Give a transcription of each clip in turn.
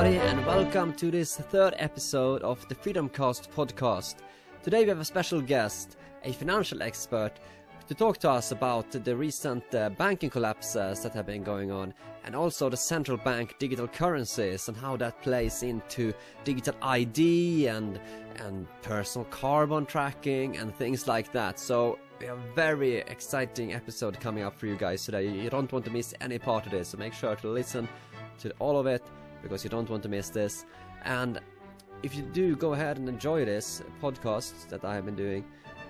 everybody, and welcome to this third episode of the FreedomCast podcast. Today we have a special guest, a financial expert, to talk to us about the recent banking collapses that have been going on, and also the central bank digital currencies and how that plays into digital ID and personal carbon tracking and things like that. So we have a very exciting episode coming up for you guys today. You don't want to miss any part of this, so make sure to listen to all of it, because you don't want to miss this. And if you do go ahead and enjoy this podcast that I have been doing,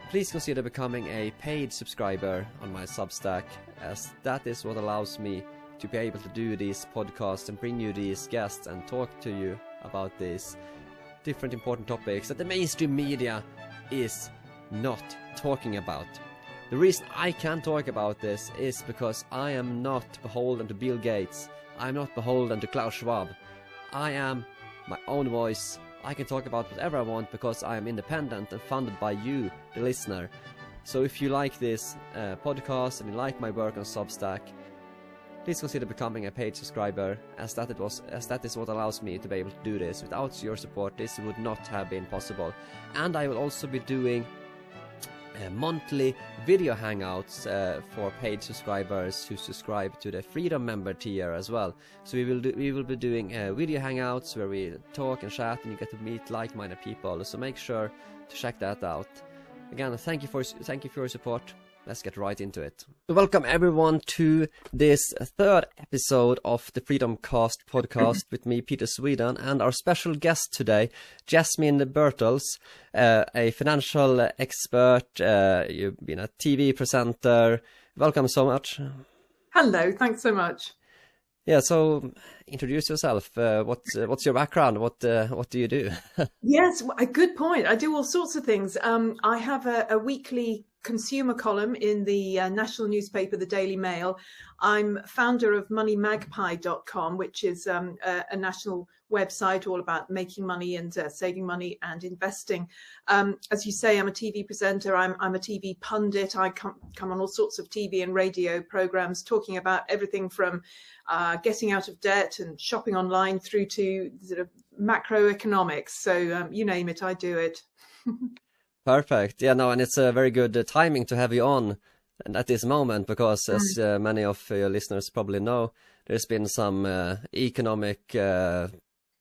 please consider becoming a paid subscriber on my Substack, as that is what allows me to be able to do these podcasts and bring you these guests and talk to you about these different important topics that the mainstream media is not talking about. The reason I can talk about this is because I am not beholden to Bill Gates. I'm not beholden to Klaus Schwab. I am my own voice. I can talk about whatever I want because I am independent and funded by you, the listener. So if you like this podcast and you like my work on Substack, please consider becoming a paid subscriber, as that is what allows me to be able to do this. Without your support, this would not have been possible. And I will also be doing monthly video hangouts for paid subscribers who subscribe to the Freedom member tier as well. So we will be doing video hangouts where we talk and chat, and you get to meet like-minded people. So make sure to check that out. Again, thank you for your support. Let's get right into it. Welcome everyone to this third episode of the FreedomCast podcast with me, PeterSweden, and our special guest today, Jasmine Birtles, a financial expert. You've been a TV presenter. Welcome so much. Hello, thanks so much. Yeah, so introduce yourself. What's your background? What do you do? Yes, a good point. I do all sorts of things. I have a weekly consumer column in the national newspaper, the Daily Mail. I'm founder of moneymagpie.com, which is a national website all about making money and saving money and investing. As you say, I'm a TV presenter. I'm a TV pundit. I come on all sorts of TV and radio programs talking about everything from getting out of debt and shopping online through to sort of macroeconomics. So you name it, I do it. Perfect. Yeah, no, and it's a very good timing to have you on at this moment, because as many of your listeners probably know, there's been some economic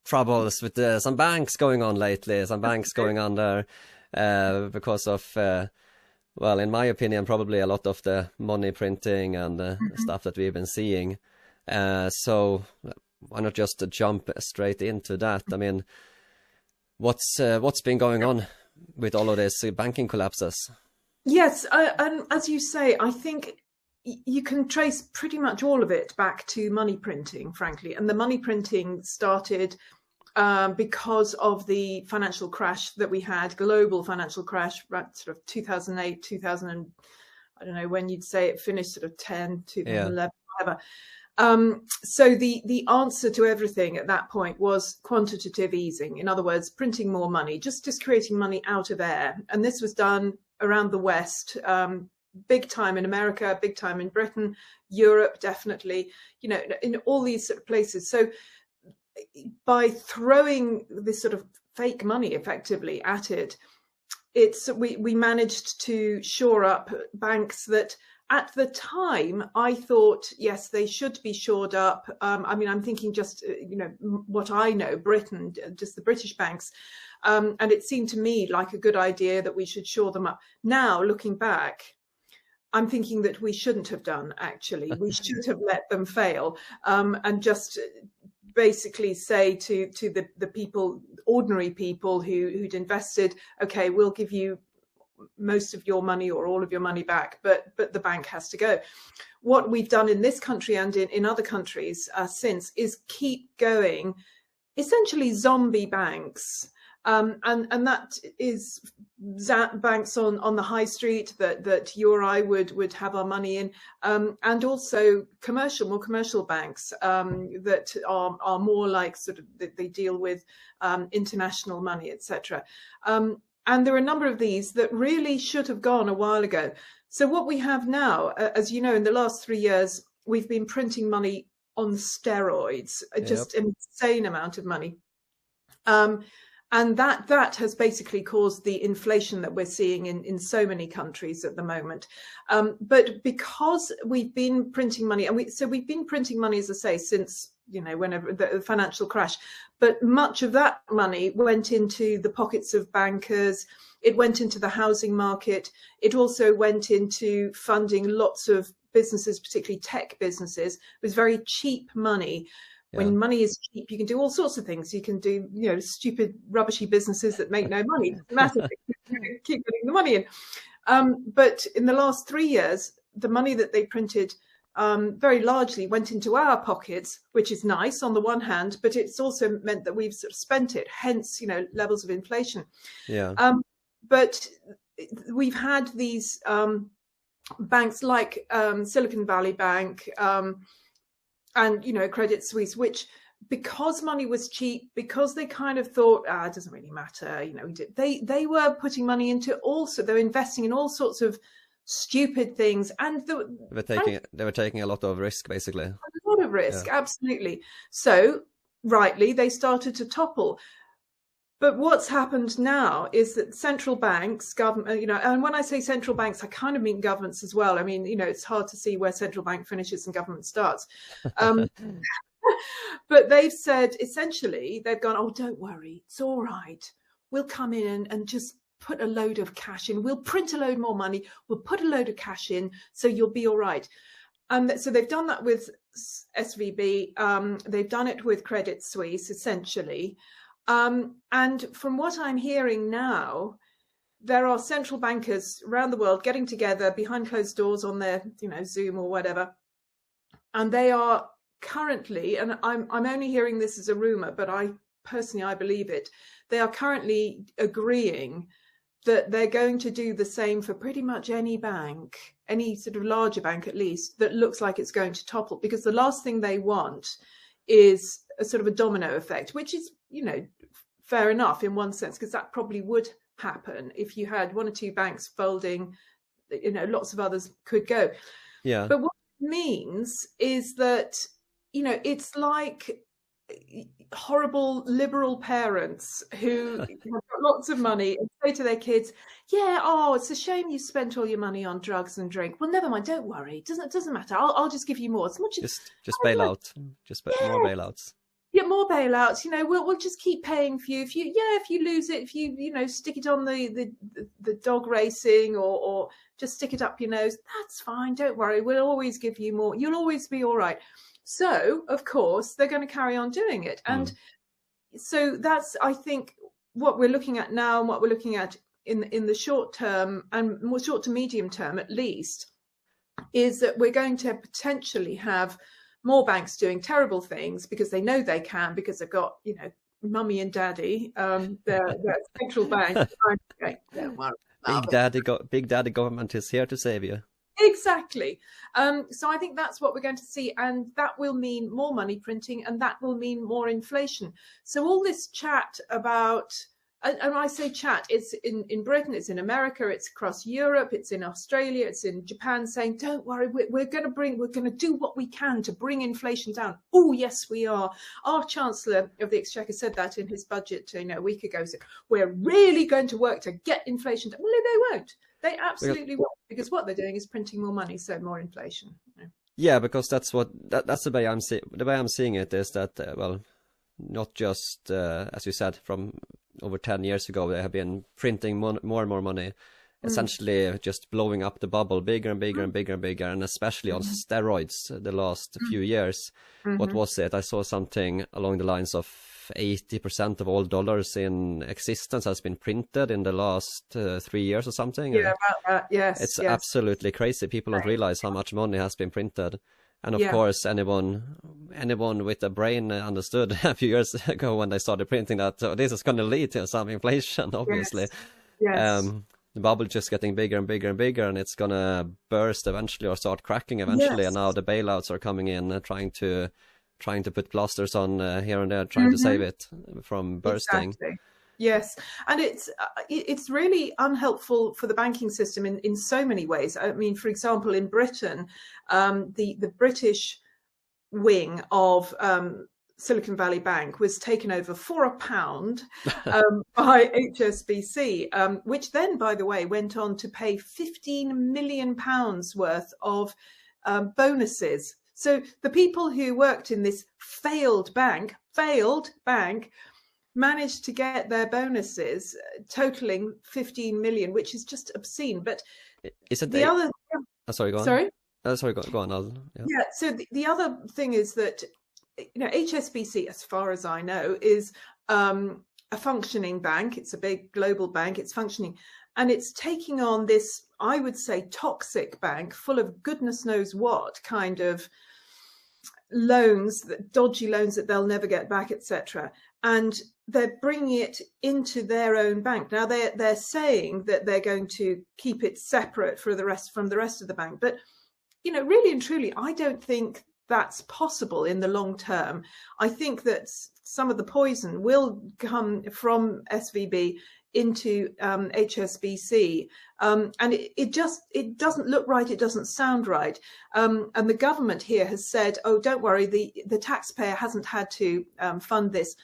troubles with some banks going on lately, some banks going under because of, well, in my opinion, probably a lot of the money printing and stuff that we've been seeing. So why not just jump straight into that? I mean, what's been going on with all of this banking collapses? Yes, and as you say, I think you can trace pretty much all of it back to money printing, frankly. And the money printing started because of the financial crash that we had, global financial crash, right, sort of 2008, 2000, I don't know when you'd say it finished, sort of 10, 2011, whatever. So the answer to everything at that point was quantitative easing. In other words, printing more money, just creating money out of air. And this was done around the West, big time in America, big time in Britain, Europe, definitely, you know, in all these sort of places. So by throwing this sort of fake money effectively at it, we managed to shore up banks that at the time, I thought, yes, they should be shored up. I mean, I'm thinking just, you know, what I know, Britain, just the British banks. And it seemed to me like a good idea that we should shore them up. Now, looking back, I'm thinking that we shouldn't have done, actually. We should have let them fail and just basically say to the people, ordinary people who'd invested, OK, we'll give you most of your money or all of your money back, but the bank has to go. What we've done in this country and in other countries since is keep going essentially zombie banks, and that is banks on the high street that you or I would have our money in, and also more commercial banks that are more like sort of they deal with international money, etc. And there are a number of these that really should have gone a while ago. So what we have now, as you know, in the last 3 years, we've been printing money on steroids, just Yep. an insane amount of money. And that has basically caused the inflation that we're seeing in so many countries at the moment. But because we've been printing money, and we've been printing money, as I say, since, you know, whenever the financial crash, but much of that money went into the pockets of bankers. It went into the housing market. It also went into funding lots of businesses, particularly tech businesses, with very cheap money. When money is cheap, you can do all sorts of things. You can do, you know, stupid, rubbishy businesses that make no money. It doesn't matter. Keep putting the money in. But in the last 3 years, the money that they printed very largely went into our pockets, which is nice on the one hand, but it's also meant that we've sort of spent it, hence, you know, levels of inflation. But we've had these banks like Silicon Valley Bank, and, you know, Credit Suisse, which, because money was cheap, because they kind of thought, it doesn't really matter, you know, they were putting money into they were investing in all sorts of stupid things, and they were taking a lot of risk, basically. A lot of risk, absolutely. So rightly, they started to topple. But what's happened now is that central banks, government, you know, and when I say central banks, I kind of mean governments as well. I mean, you know, it's hard to see where central bank finishes and government starts. But they've said, essentially, they've gone, oh, don't worry, it's all right. We'll come in and just put a load of cash in. We'll print a load more money. We'll put a load of cash in, so you'll be all right. So they've done that with SVB. They've done it with Credit Suisse, essentially. And from what I'm hearing now, there are central bankers around the world getting together behind closed doors on their, you know, Zoom or whatever. And they are currently, and I'm only hearing this as a rumor, but I believe it. They are currently agreeing that they're going to do the same for pretty much any bank, any sort of larger bank at least, that looks like it's going to topple, because the last thing they want is a sort of a domino effect, which is, you know, fair enough in one sense, because that probably would happen if you had one or two banks folding, you know, lots of others could go. But what it means is that, you know, it's like horrible liberal parents who have got lots of money and say to their kids, it's a shame you spent all your money on drugs and drink. Well, never mind, don't worry, it doesn't matter, I'll just give you more. As much as just bail out, more bailouts. Yeah, more bailouts. You know, we'll just keep paying for you. If you lose it, if you know, stick it on the dog racing, or just stick it up your nose, that's fine. Don't worry, we'll always give you more. You'll always be all right. So, of course, they're going to carry on doing it. And so that's, I think, what we're looking at now, and what we're looking at in the short term, and more short to medium term at least, is that we're going to potentially have more banks doing terrible things because they know they can, because they've got, you know, mummy and daddy, their central bank. Big daddy government is here to save you. Exactly. So I think that's what we're going to see, and that will mean more money printing, and that will mean more inflation. So all this chat about, and I say chat, it's in Britain, it's in America, it's across Europe, it's in Australia, it's in Japan, saying, don't worry, we're going to do what we can to bring inflation down. Oh, yes, we are. Our Chancellor of the Exchequer said that in his budget, you know, a week ago. So we're really going to work to get inflation down. Well, no, they won't. They absolutely won't, because what they're doing is printing more money, so more inflation. Yeah, because that's the way I'm seeing it, is that well, not just as you said, from over 10 years ago, they have been printing more and more money, essentially just blowing up the bubble bigger and bigger and bigger and bigger, and especially on steroids the last few years. What was it? I saw something along the lines of 80% of all dollars in existence has been printed in the last 3 years or something. Yeah, about that. Yes, it's absolutely crazy. People don't realize how much money has been printed. And of course, anyone with a brain understood a few years ago when they started printing that this is going to lead to some inflation, obviously. Yes. The bubble just getting bigger and bigger and bigger, and it's going to burst eventually, or start cracking eventually. And now the bailouts are coming in, trying to put plasters on here and there, trying to save it from bursting. Exactly. Yes, and it's really unhelpful for the banking system in so many ways. I mean, for example, in Britain, the British wing of Silicon Valley Bank was taken over for £1 by HSBC, which then, by the way, went on to pay £15 million worth of bonuses. So the people who worked in this failed bank, managed to get their bonuses totaling 15 million, which is just obscene. But is it the other? sorry, go on. Sorry. Sorry, go on. Yeah. So the other thing is that, HSBC, as far as I know, is a functioning bank. It's a big global bank. It's functioning, and it's taking on this, I would say, toxic bank full of goodness knows what kind of loans, dodgy loans that they'll never get back, etc. And they're bringing it into their own bank. Now they're saying that they're going to keep it separate from the rest of the bank, but really and truly, I don't think that's possible in the long term. I think that some of the poison will come from SVB into HSBC, and it doesn't look right. It doesn't sound right. And the government here has said, "Oh, don't worry, the taxpayer hasn't had to fund this."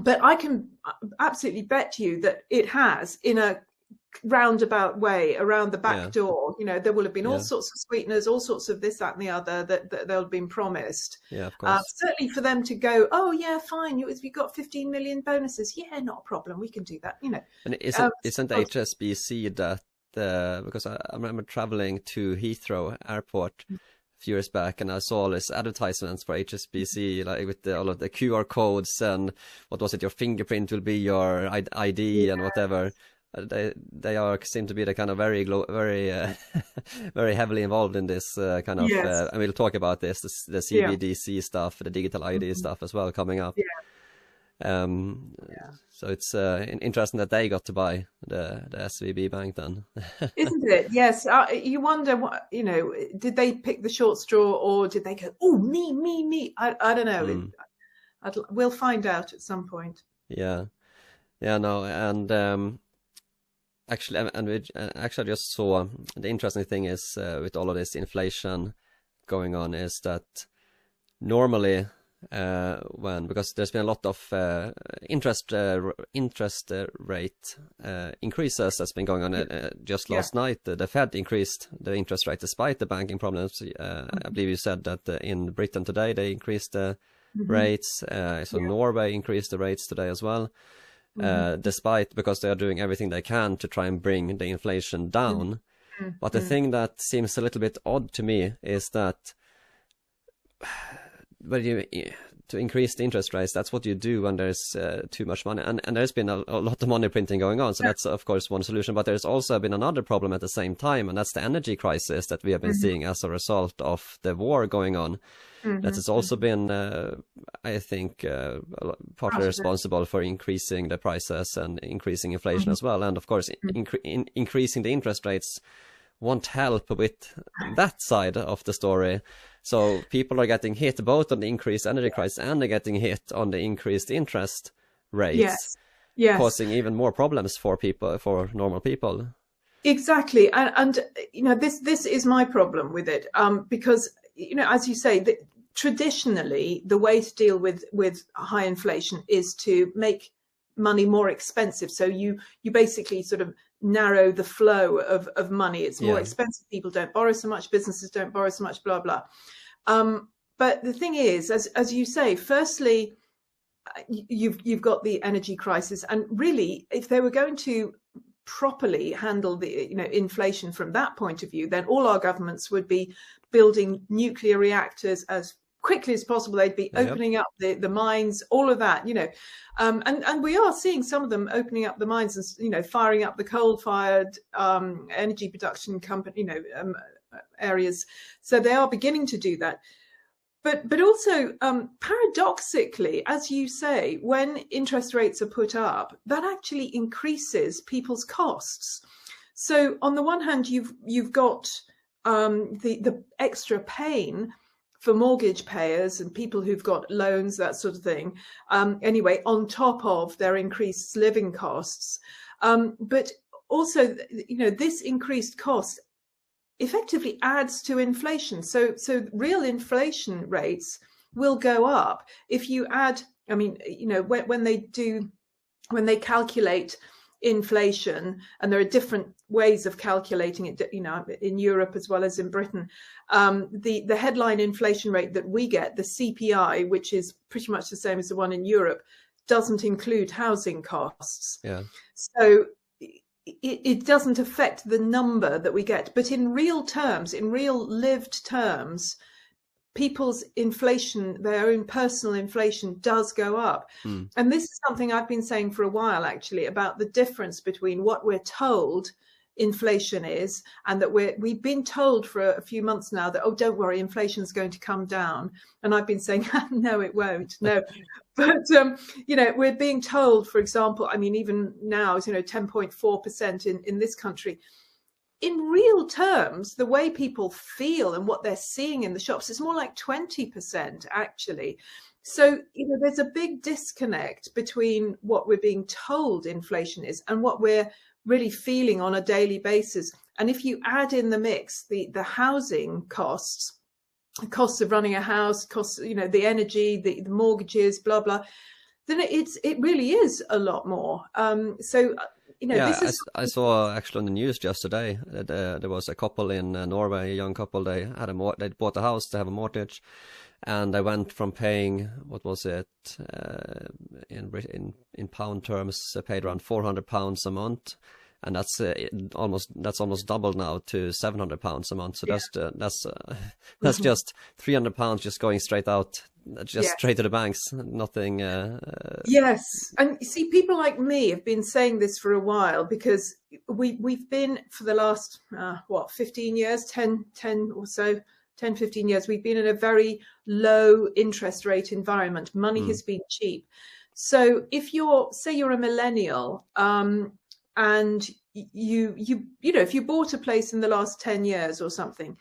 But I can absolutely bet you that it has, in a roundabout way, around the back door. There will have been all sorts of sweeteners, all sorts of this, that, and the other that they'll have been promised. Yeah, of course. Certainly for them to go, oh yeah, fine, you got 15 million bonuses. Yeah, not a problem. We can do that. And isn't HSBC that because I remember traveling to Heathrow Airport a few years back, and I saw all these advertisements for HSBC, like with all of the QR codes and what was it, your fingerprint will be your ID and whatever. They seem to be the kind of very very heavily involved in this kind of and we'll talk about the CBDC stuff, the digital ID stuff as well coming up. So it's interesting that they got to buy the SVB bank then. Isn't it? Yes. You wonder what, did they pick the short straw, or did they go, oh, me? I don't know. We'll find out at some point. No, and actually, I just saw, the interesting thing is with all of this inflation going on is that normally because there's been a lot of interest rate increases that's been going on. Just last night, the Fed increased the interest rate despite the banking problems. I believe you said that in Britain today they increased the rates. So Norway increased the rates today as well. Because they are doing everything they can to try and bring the inflation down. But the thing that seems a little bit odd to me is that to increase the interest rates, that's what you do when there's too much money. And there's been a lot of money printing going on. So that's, of course, one solution. But there's also been another problem at the same time, and that's the energy crisis that we have been seeing as a result of the war going on. That has also been, I think, partly responsible for increasing the prices and increasing inflation as well. And of course, increasing the interest rates won't help with that side of the story. So people are getting hit both on the increased energy crisis, and they're getting hit on the increased interest rates, causing even more problems for people, for normal people. Exactly, and this is my problem with it, because as you say, traditionally the way to deal with high inflation is to make money more expensive. So you basically sort of narrow the flow of money. It's more expensive. People don't borrow so much. Businesses don't borrow so much. Blah blah. But the thing is, as you say, firstly, you've got the energy crisis, and really, if they were going to properly handle the inflation from that point of view, then all our governments would be building nuclear reactors as quickly as possible. They'd be opening up the mines, all of that, and we are seeing some of them opening up the mines and firing up the coal-fired energy production company areas. So they are beginning to do that. But also, paradoxically, as you say, when interest rates are put up, that actually increases people's costs. So on the one hand, you've got the extra pain for mortgage payers and people who've got loans, that sort of thing. Anyway, on top of their increased living costs. But also, this increased cost effectively adds to inflation. So real inflation rates will go up if you add. I mean, when they calculate inflation, and there are different ways of calculating it, in Europe as well as in Britain. The headline inflation rate that we get, the CPI, which is pretty much the same as the one in Europe, doesn't include housing costs. Yeah. So it doesn't affect the number that we get. But in real terms, in real lived terms, people's inflation, their own personal inflation, does go up. And this is something I've been saying for a while, actually, about the difference between what we're told inflation is, and that we've been told for a few months now that, oh, don't worry, inflation's going to come down. And I've been saying, no, it won't. No. But, we're being told, for example, I mean, even now, 10.4% in this country. In real terms, the way people feel and what they're seeing in the shops is more like 20%, actually. So, there's a big disconnect between what we're being told inflation is and what we're really feeling on a daily basis. And if you add in the mix the housing costs, the costs of running a house, costs, the energy, the mortgages, blah, blah, then it really is a lot more. I saw actually on the news just today that there was a couple in Norway, a young couple. They bought a house, they have a mortgage, and they went from paying, what was it, in pound terms, paid around £400 a month, and that's almost doubled now to £700 a month. So that's just £300 just going straight out. Straight to the banks, nothing. Yes, and you see, people like me have been saying this for a while, because we've been, for the last 15 years, 10 or so, 10, 15 years, we've been in a very low interest rate environment. Money has been cheap. So if you're a millennial, and if you bought a place in the last 10 years or something,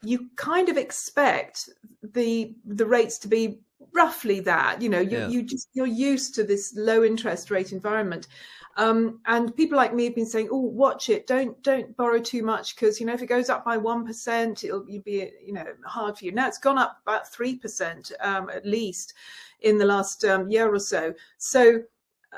you kind of expect the rates to be roughly that. You're used to this low interest rate environment, and people like me have been saying, oh, watch it, don't borrow too much, because if it goes up by 1%, you'll be hard for you. Now it's gone up about 3% at least in the last year or so. So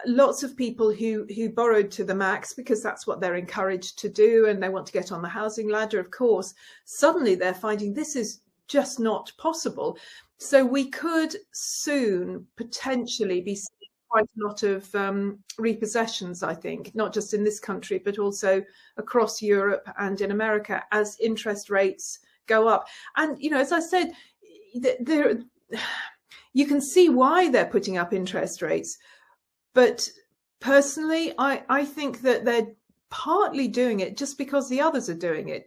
lots of people who borrowed to the max, because that's what they're encouraged to do, and they want to get on the housing ladder, of course, suddenly they're finding this is just not possible. So we could soon potentially be seeing quite a lot of repossessions, I think, not just in this country, but also across Europe and in America, as interest rates go up. And, as I said, you can see why they're putting up interest rates. But personally, I think that they're partly doing it just because the others are doing it.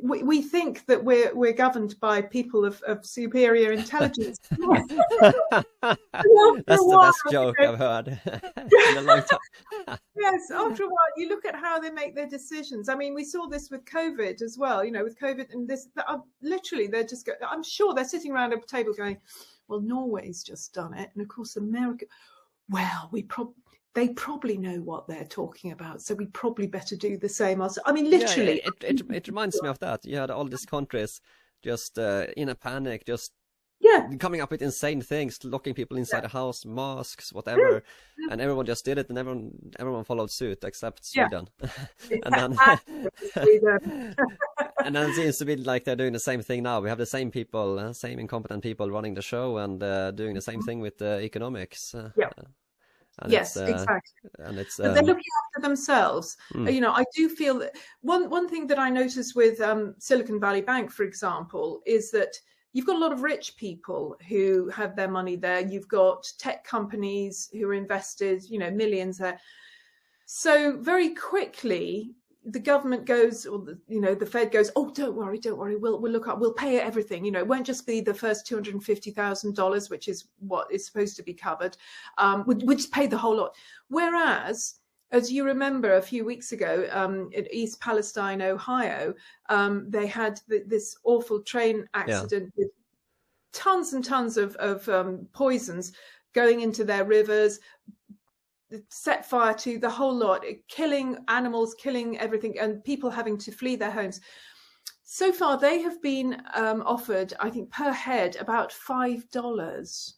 We think that we're governed by people of superior intelligence. That's the best joke I've heard in a long time. Yes, after a while, you look at how they make their decisions. I mean, we saw this with COVID as well. With COVID and this, literally, I'm sure they're sitting around a table going, well, Norway's just done it, and of course, America. Well, they probably know what they're talking about, so we probably better do the same. I mean, literally. Yeah, it reminds me of that. You had all these countries just in a panic, just coming up with insane things, locking people inside the house, masks, whatever, and everyone just did it, and everyone followed suit except Sweden. And then it seems to be like they're doing the same thing now. We have the same people, same incompetent people running the show, and doing the same thing with economics. Yes, exactly. And it's but they're looking after themselves. I do feel that one thing that I noticed with Silicon Valley Bank, for example, is that you've got a lot of rich people who have their money there. You've got tech companies who are invested, millions there. So very quickly, the government goes, or the Fed goes, oh, don't worry, we'll look up, we'll pay everything. It won't just be the first $250,000, which is what is supposed to be covered. We'll just pay the whole lot. Whereas, as you remember, a few weeks ago, in East Palestine, Ohio, they had this awful train accident with tons and tons of poisons going into their rivers, set fire to the whole lot, killing animals, killing everything, and people having to flee their homes. So far, they have been offered, I think, per head about $5,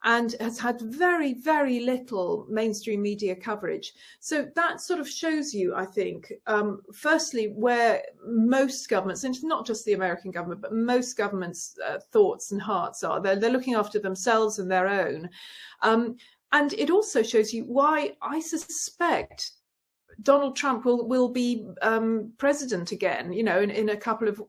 and has had very, very little mainstream media coverage. So that sort of shows you, I think, firstly, where most governments, and it's not just the American government, but most governments' thoughts and hearts are. They're looking after themselves and their own. And it also shows you why I suspect Donald Trump will be president again, in a couple of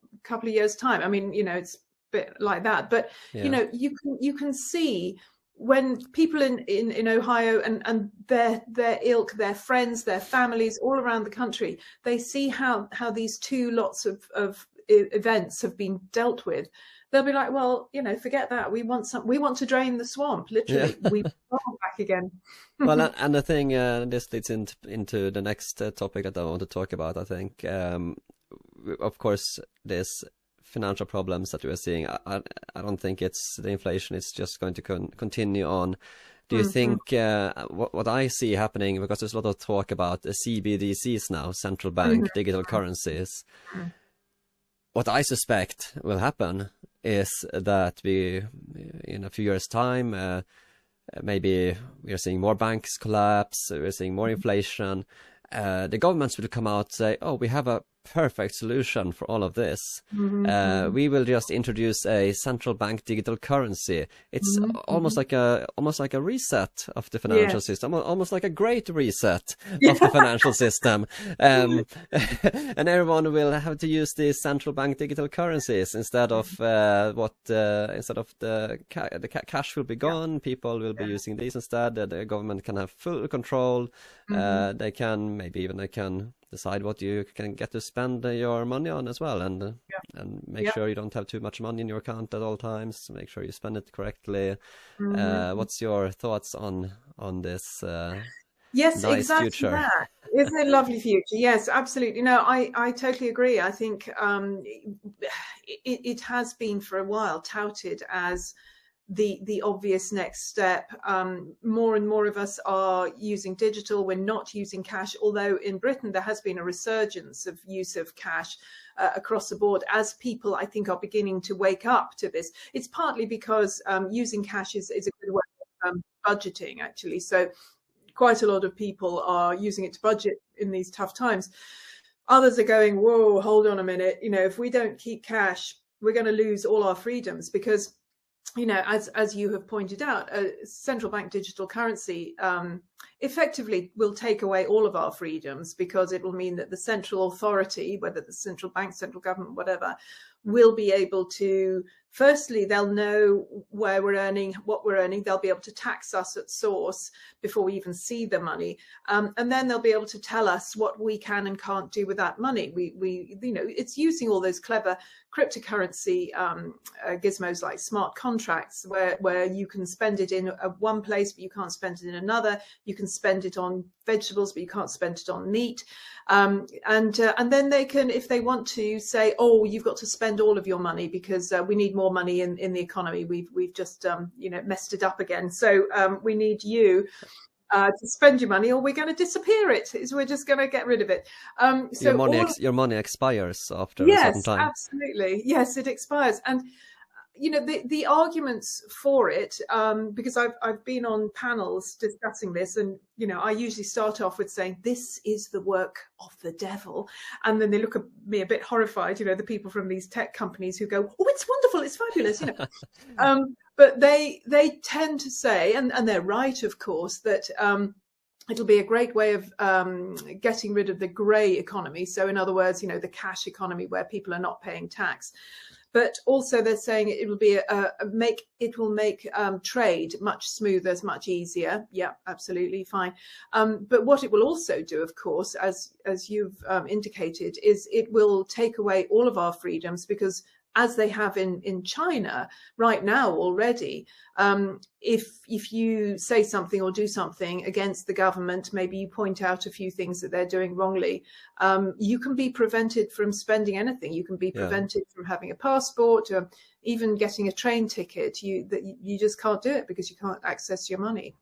years' time. I mean, it's a bit like that, but you can see when people in Ohio and their ilk, their friends, their families all around the country, they see how these two lots of events have been dealt with. They'll be like, well, forget that. We want to drain the swamp. Literally, we want back again. Well, and the thing, this leads into the next topic that I want to talk about. I think, of course, this financial problems that we are seeing. I don't think it's the inflation. It's just going to continue on. Do you think what I see happening, because there's a lot of talk about CBDCs now, central bank digital currencies. What I suspect will happen is that we, in a few years' time, maybe we are seeing more banks collapse, we're seeing more inflation. The governments will come out and say, oh, we have a perfect solution for all of this. We will just introduce a central bank digital currency. It's almost like a reset of the financial system, almost like a great reset of the financial system. And everyone will have to use these central bank digital currencies instead of the cash will be gone. People will be using these instead. The government can have full control. They can decide what you can get to spend your money on as well, and make sure you don't have too much money in your account at all times. Make sure you spend it correctly. What's your thoughts on this? Yes, nice exactly future? That. It's a lovely future. Yes, absolutely. No, I totally agree. I think it has been for a while touted as the obvious next step. More and more of us are using digital. We're not using cash, although in Britain there has been a resurgence of use of cash across the board as people, I think, are beginning to wake up to this. It's partly because using cash is a good way of budgeting, actually. So quite a lot of people are using it to budget in these tough times. Others are going, whoa, hold on a minute. If we don't keep cash, we're going to lose all our freedoms, because as you have pointed out, a central bank digital currency effectively will take away all of our freedoms, because it will mean that the central authority, whether the central bank, central government, whatever, will be able to, firstly, they'll know where we're earning, what we're earning. They'll be able to tax us at source before we even see the money. And then they'll be able to tell us what we can and can't do with that money. It's using all those clever cryptocurrency gizmos like smart contracts, where you can spend it in one place, but you can't spend it in another. You can spend it on vegetables, but you can't spend it on meat. And then they can, if they want to, say, oh, you've got to spend all of your money because we need more money in the economy. We've just messed it up again. So we need you to spend your money, or we're going to disappear it. We're just going to get rid of it. So your money expires after a certain time. Yes, absolutely. Yes, it expires. And the arguments for it, because I've been on panels discussing this, and I usually start off with saying this is the work of the devil, and then they look at me a bit horrified. The people from these tech companies who go, "Oh, it's wonderful, it's fabulous," But they tend to say, and they're right, of course, that it'll be a great way of getting rid of the grey economy. So, in other words, the cash economy where people are not paying tax. But also they're saying it will be make trade much smoother, much easier. Yeah, absolutely fine. But what it will also do, of course, as you've indicated, is it will take away all of our freedoms, because as they have in China right now already, if you say something or do something against the government, maybe you point out a few things that they're doing wrongly, you can be prevented from spending anything. You can be prevented from having a passport, or even getting a train ticket. You just can't do it because you can't access your money.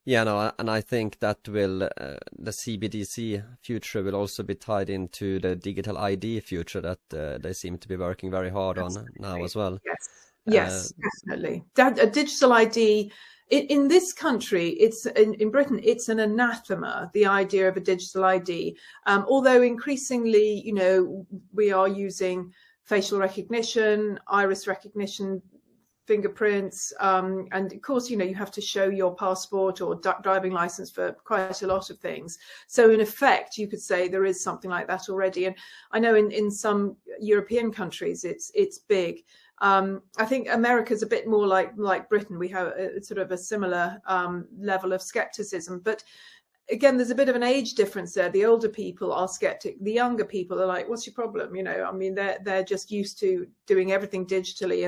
Yeah, no, and I think that will the CBDC future will also be tied into the digital ID future that they seem to be working very hard on now as well. Yes, yes, definitely. A digital ID in this country, it's in Britain, it's an anathema, the idea of a digital ID. Although increasingly, you know, we are using facial recognition, iris recognition, fingerprints, and of course, you know, you have to show your passport or driving license for quite a lot of things. So in effect, you could say there is something like that already. And I know in some European countries, it's big. I think America's a bit more like Britain. We have a sort of a similar level of skepticism, but again, there's a bit of an age difference there. The older people are skeptic. The younger people are like, "What's your problem?" You know, I mean, they're just used to doing everything digitally,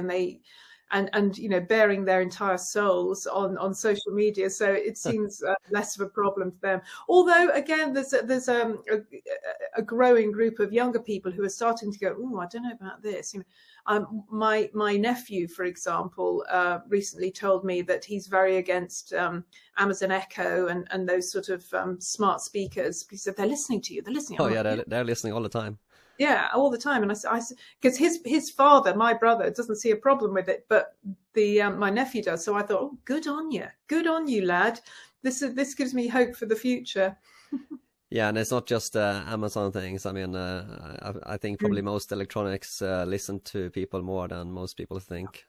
and you know, bearing their entire souls on social media. So it seems less of a problem to them. Although again, there's a growing group of younger people who are starting to go, "Oh, I don't know about this." You know, my nephew, for example, recently told me that he's very against Amazon Echo and those sort of smart speakers. He said they're listening to you. They're listening. Oh yeah, they're listening all the time. Yeah, all the time. And I because his father, my brother, doesn't see a problem with it, but my nephew does. So I thought, oh, good on you, lad. This gives me hope for the future. Yeah, and it's not just Amazon things. I mean, I think probably most electronics listen to people more than most people think.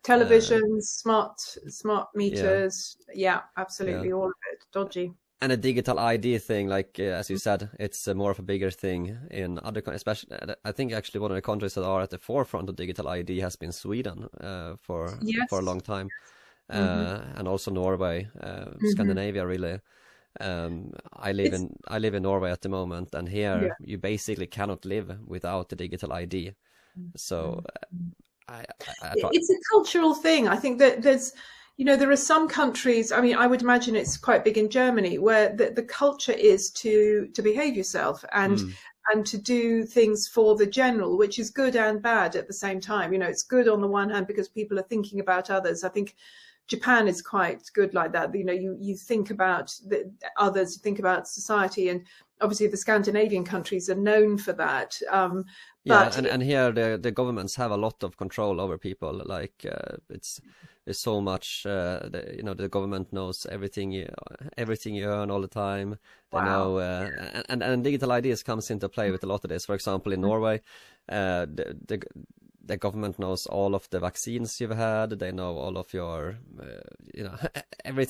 Televisions, smart meters, yeah, absolutely, all of it, dodgy. And a digital ID thing, like as you said, it's more of a bigger thing in other countries. Especially, I think actually one of the countries that are at the forefront of digital ID has been Sweden for a long time, and also Norway, Scandinavia really. I live in Norway at the moment, and here you basically cannot live without the digital ID. So it's a cultural thing. I think that there's. You know, there are some countries, I mean, I would imagine it's quite big in Germany, where the culture is to behave yourself and to do things for the general, which is good and bad at the same time. You know, it's good on the one hand because people are thinking about others. I think Japan is quite good like that. You know, you think about the others, you think about society, and obviously the Scandinavian countries are known for that. Yeah, and here the governments have a lot of control over people. Like there's so much. You know, the government knows everything you earn all the time. They know, and digital IDs comes into play with a lot of this. For example, in Norway, the government knows all of the vaccines you've had. They know all of your, you know,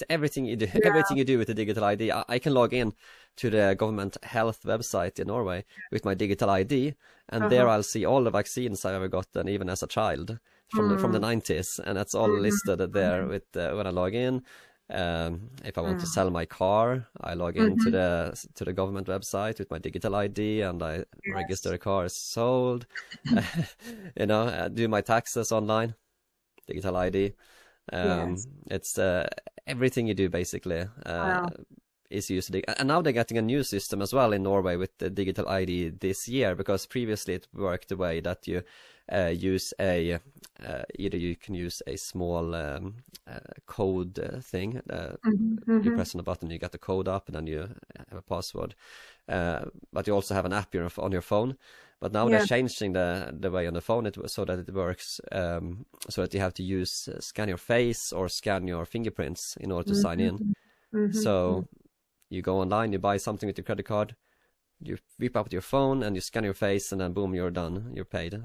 everything you do, everything you do with the digital ID. I can log in to the government health website in Norway with my digital ID, and there I'll see all the vaccines I've ever gotten, even as a child, from the 90s, and that's all listed there with when I log in. If I want to sell my car, I log into the government website with my digital ID, and I register the car as sold. You know, do my taxes online, digital ID. It's everything you do basically is used. And now they're getting a new system as well in Norway with the digital ID this year, because previously it worked the way that you use either you can use a small code thing. You press on a button, you get the code up, and then you have a password. But you also have an app on your phone. But now they're changing the way on the phone so that it works, so that you have to scan your face or scan your fingerprints in order to sign in. So you go online, you buy something with your credit card, you whip up your phone, and you scan your face, and then boom, you're done, you're paid.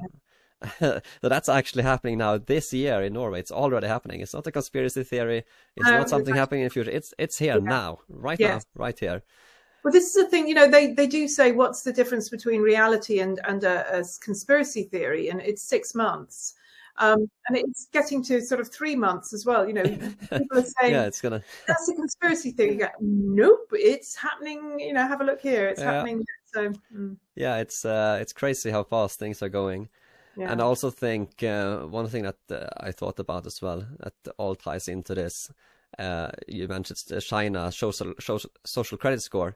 So that's actually happening now this year in Norway. It's already happening. It's not a conspiracy theory. It's not something happening in the future. It's here now, now, right here. Well, this is the thing, you know, they do say, what's the difference between reality and a conspiracy theory? And it's 6 months. And it's getting to sort of 3 months as well. You know, people are saying, that's a conspiracy theory. You go, nope, it's happening. You know, have a look here. It's happening. So, yeah, it's crazy how fast things are going. Yeah. And I also think one thing that I thought about as well, that all ties into this, you mentioned China social credit score.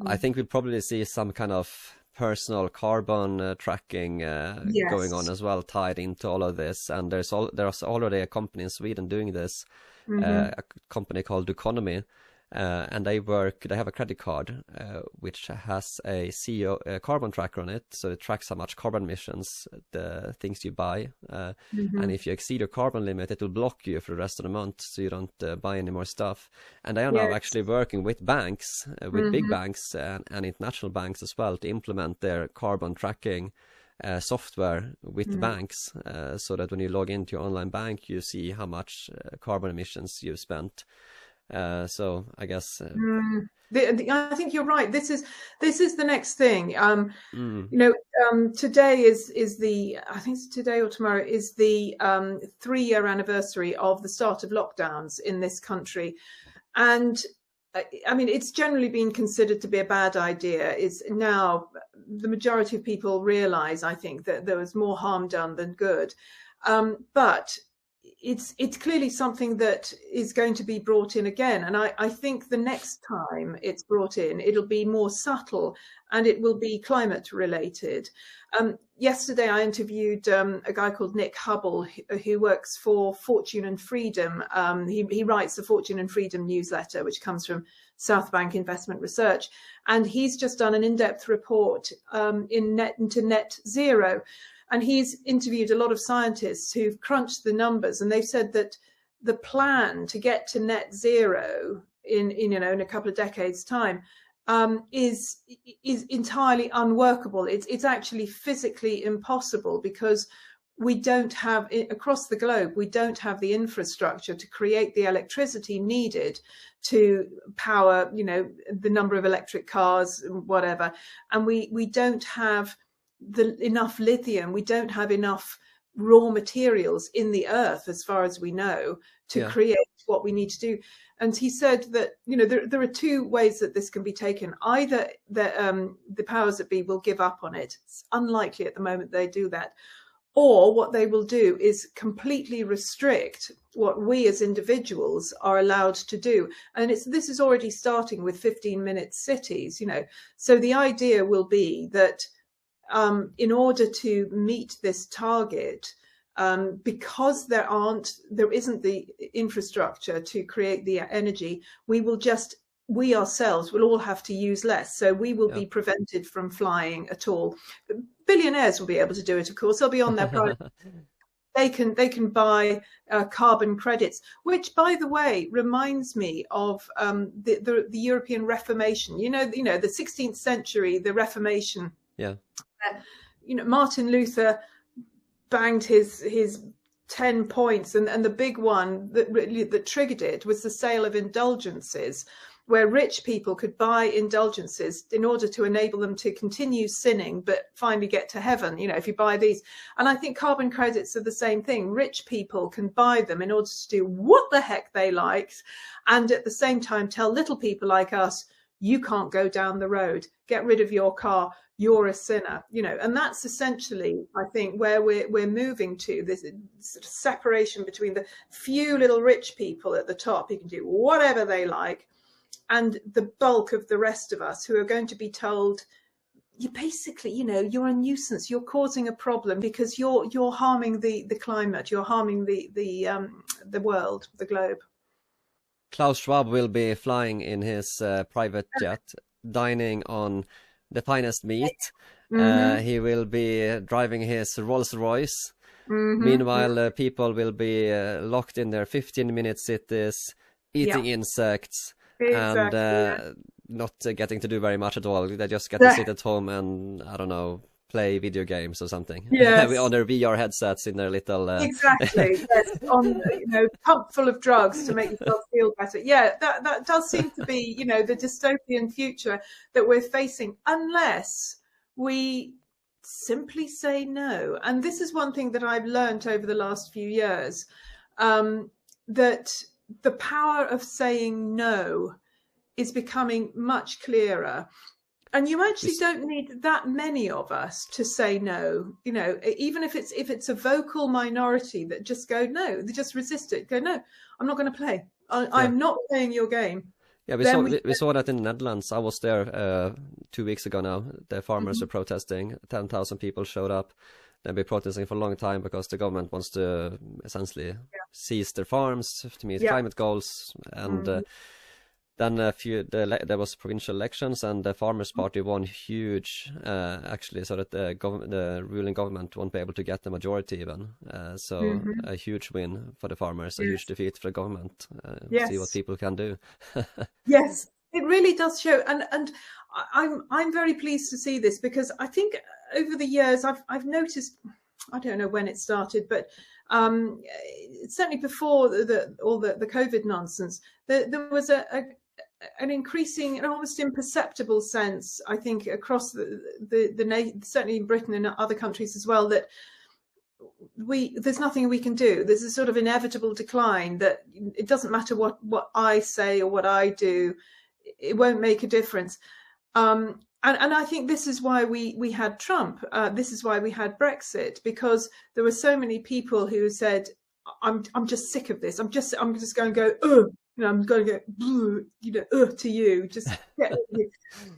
I think we'll probably see some kind of personal carbon tracking going on as well, tied into all of this. And there's already a company in Sweden doing this, a company called Economy, and they have a credit card which has a carbon tracker on it, so it tracks how much carbon emissions the things you buy, and if you exceed your carbon limit, it will block you for the rest of the month, so you don't buy any more stuff. And they are now actually working with banks, with big banks and international banks as well, to implement their carbon tracking software with banks, so that when you log into your online bank, you see how much carbon emissions you've spent. So I guess I think you're right. This is the next thing. Today is the, I think it's today or tomorrow, is the 3-year anniversary of the start of lockdowns in this country, and I mean, it's generally been considered to be a bad idea. Is now the majority of people realise, I think, that there was more harm done than good, but it's clearly something that is going to be brought in again. And I think the next time it's brought in, it'll be more subtle and it will be climate related. Yesterday, I interviewed a guy called Nick Hubble, who works for Fortune and Freedom. He writes the Fortune and Freedom newsletter, which comes from South Bank Investment Research. And he's just done an in-depth report into net zero. And he's interviewed a lot of scientists who've crunched the numbers, and they've said that the plan to get to net zero in a couple of decades' time is entirely unworkable. It's actually physically impossible, because we don't have, across the globe, we don't have the infrastructure to create the electricity needed to power, the number of electric cars, whatever, and we don't have enough lithium. We don't have enough raw materials in the earth, as far as we know, to create what we need to do. And he said that there are two ways that this can be taken. Either the powers that be will give up on it. It's unlikely at the moment they do that. Or what they will do is completely restrict what we as individuals are allowed to do. And this is already starting with 15-minute cities. So the idea will be that in order to meet this target, because there isn't the infrastructure to create the energy, we ourselves will all have to use less. So we will be prevented from flying at all. Billionaires will be able to do it, of course. They'll be on their private. They can buy carbon credits, which, by the way, reminds me of the European Reformation. The 16th century, the Reformation. Yeah. Martin Luther banged his 10 points, and the big one that triggered it was the sale of indulgences, where rich people could buy indulgences in order to enable them to continue sinning but finally get to heaven, if you buy these. And I think carbon credits are the same thing. Rich people can buy them in order to do what the heck they like, and at the same time tell little people like us, you can't go down the road, get rid of your car, you're a sinner, and that's essentially, I think, where we're moving to, this sort of separation between the few little rich people at the top who can do whatever they like, and the bulk of the rest of us who are going to be told, you basically, you're a nuisance, you're causing a problem because you're harming the climate, you're harming the world, the globe. Klaus Schwab will be flying in his private jet, dining on the finest meat. He will be driving his Rolls-Royce. Meanwhile, people will be locked in their 15-minute cities, eating insects, and not getting to do very much at all. They just get to sit at home and, I don't know, play video games or something. Yes. On their VR headsets in their little exactly. Yes, on pump full of drugs to make yourself feel better. That does seem to be the dystopian future that we're facing, unless we simply say no. And this is one thing that I've learned over the last few years, that the power of saying no is becoming much clearer. And you actually don't need that many of us to say no. Even if it's a vocal minority that just go no, they just resist it. Go no, I'm not going to play. I'm not playing your game. Yeah, we saw that in the Netherlands. I was there 2 weeks ago now. The farmers are protesting. 10,000 people showed up. They've been protesting for a long time because the government wants to essentially seize their farms to meet climate goals. And then there was provincial elections, and the Farmers Party won huge, actually, so that the ruling government won't be able to get the majority even. So a huge win for the farmers, a huge defeat for the government. See what people can do. Yes, it really does show, and I'm very pleased to see this, because I think over the years I've noticed, I don't know when it started, but certainly before all the COVID nonsense, there was an increasing and almost imperceptible sense, I think, across the certainly in Britain and other countries as well, that there's nothing we can do. There's a sort of inevitable decline, that it doesn't matter what I say or what I do, it won't make a difference. And I think this is why we had Trump. This is why we had Brexit, because there were so many people who said, I'm just sick of this. I'm just going to go, I'm going to go, to you. Just get you.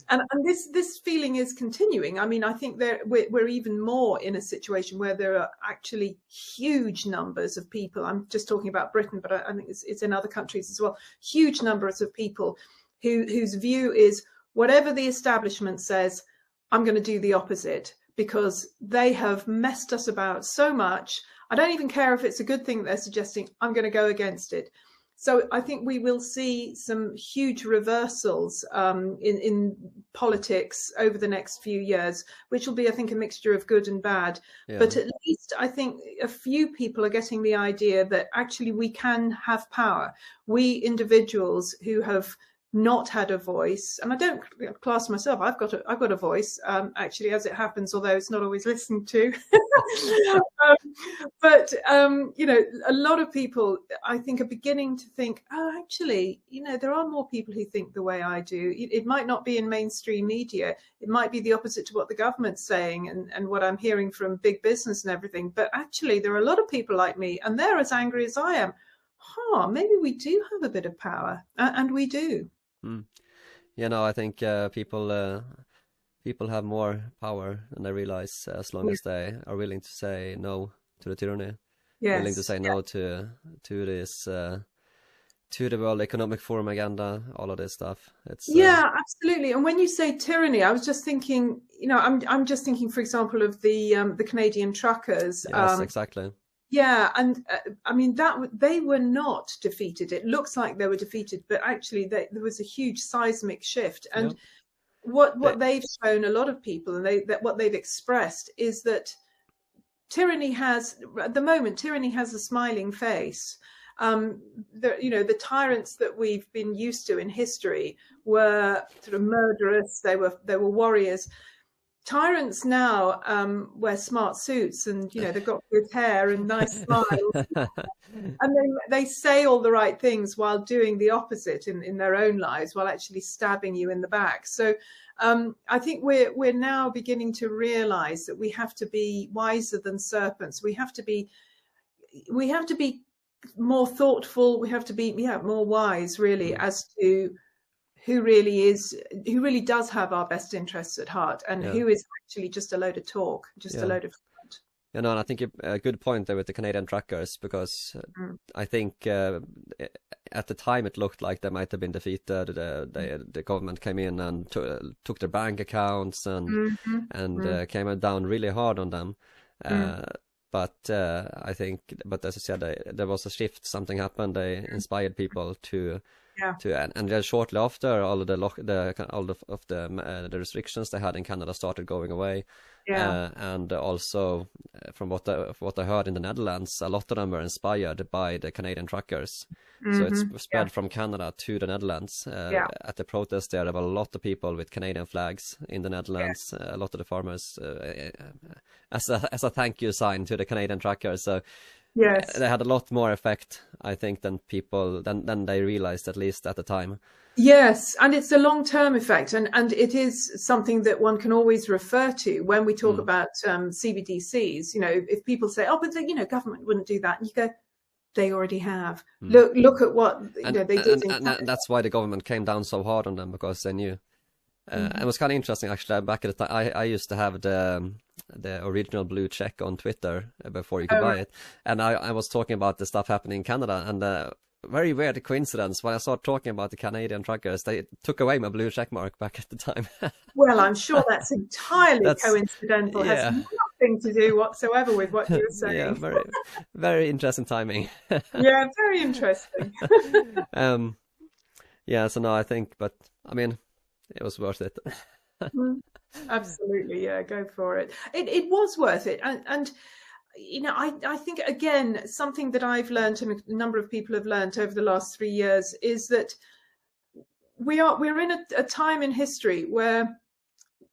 And this feeling is continuing. I mean, I think we're even more in a situation where there are actually huge numbers of people. I'm just talking about Britain, but I think it's in other countries as well. Huge numbers of people whose view is, whatever the establishment says, I'm going to do the opposite, because they have messed us about so much. I don't even care if it's a good thing they're suggesting, I'm going to go against it. So I think we will see some huge reversals in politics over the next few years, which will be, I think, a mixture of good and bad. Yeah. But at least I think a few people are getting the idea that actually we can have power. We individuals who have not had a voice, and I don't class myself, I've got a voice, actually, as it happens, although it's not always listened to. But a lot of people, I think, are beginning to think, oh, actually, there are more people who think the way I do. It might not be in mainstream media, it might be the opposite to what the government's saying and what I'm hearing from big business and everything, but actually there are a lot of people like me, and they're as angry as I am. Maybe we do have a bit of power, and we do. I think people have more power than they realize, as long as they are willing to say no to the tyranny. Yes. Willing to say no to this to the World Economic Forum agenda, all of this stuff. It's absolutely. And when you say tyranny, I was just thinking, I'm just thinking, for example, of the Canadian truckers. Yes, exactly. Yeah, and I mean they were not defeated. It looks like they were defeated, but actually there was a huge seismic shift. And what they've shown a lot of people, and what they've expressed, is that tyranny has, at the moment, a smiling face. The tyrants that we've been used to in history were sort of murderous. They were warriors. Tyrants now wear smart suits, and they've got good hair and nice smiles, and they say all the right things while doing the opposite in their own lives, while actually stabbing you in the back. So I think we're now beginning to realize that we have to be wiser than serpents. We have to be more thoughtful. We have to be more wise, really, as to who really does have our best interests at heart, and who is actually just a load of talk, a load of front. And I think a good point there with the Canadian truckers, because I think at the time it looked like they might have been defeated. The government came in and took their bank accounts and came down really hard on them. But I think, as I said, there was a shift. Something happened. They inspired people to. And then shortly after, all of the restrictions they had in Canada started going away. And also, from what I heard in the Netherlands, a lot of them were inspired by the Canadian truckers. So it's spread from Canada to the Netherlands. At the protest there were a lot of people with Canadian flags in the Netherlands. A lot of the farmers, as a thank you sign to the Canadian truckers. So. Yes, they had a lot more effect, I think, than they realized, at least at the time. Yes, and it's a long-term effect, and it is something that one can always refer to when we talk about CBDCs. If people say, "Oh, but government wouldn't do that," and you go, "They already have." Look at what they did. And that's why the government came down so hard on them, because they knew. It was kind of interesting, actually. Back at the time, I used to have the original blue check on Twitter before you could buy it, and I was talking about the stuff happening in Canada, and very weird coincidence. When I started talking about the Canadian truckers, they took away my blue check mark back at the time. Well, I'm sure that's entirely coincidental. Has Yeah. nothing to do whatsoever with what you were saying. Yeah, very, very interesting timing. Yeah, very interesting. Yeah, so no, I think, but I mean, it was worth it. Absolutely, yeah, go for it. It was worth it, and you know, I think again something that I've learned and a number of people have learned over the last 3 years is that we're in a time in history where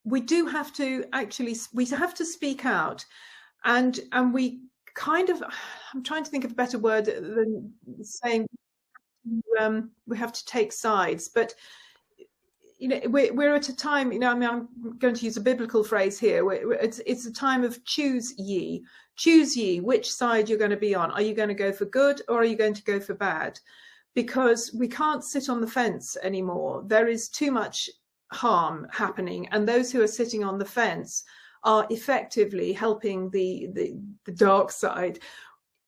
we do have to speak out, and we kind of, I'm trying to think of a better word than saying we have to take sides, but you know, we're at a time, you know, I mean, I'm going to use a biblical phrase here. It's a time of choose ye which side you're going to be on. Are you going to go for good, or are you going to go for bad? Because we can't sit on the fence anymore. There is too much harm happening, and those who are sitting on the fence are effectively helping the dark side.